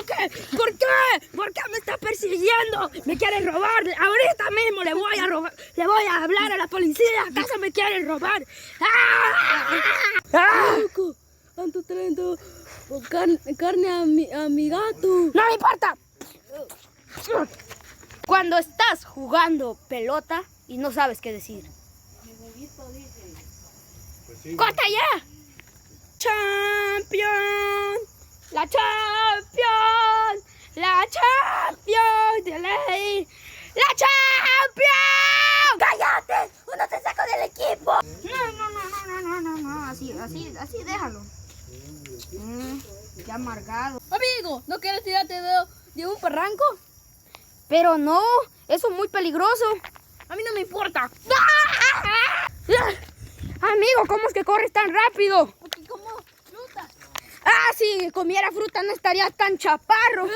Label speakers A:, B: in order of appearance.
A: ¿Pero qué? ¿Por qué? ¿Por qué me está persiguiendo? Me quieren robar. Ahorita mismo le voy a robar. Le voy a hablar a la policía. ¿Acaso me quieren robar?
B: Loco, ando trayendo carne a mi gato.
A: ¡No me importa! Cuando estás jugando pelota y no sabes qué decir. ¡Corta ya! ¡Champion! ¡La Champion! ¡La Champion! ¡De ley! ¡La Champion! ¡Cállate! ¡Uno te saca del equipo! No. Así, déjalo. Qué amargado.
B: Amigo, ¿no quieres tirarte de un barranco?
A: Pero no, eso es muy peligroso. A mí no me importa. Amigo, ¿cómo es que corres tan rápido?
B: Porque como fruta.
A: Si comiera fruta no estaría tan chaparro. ¡No!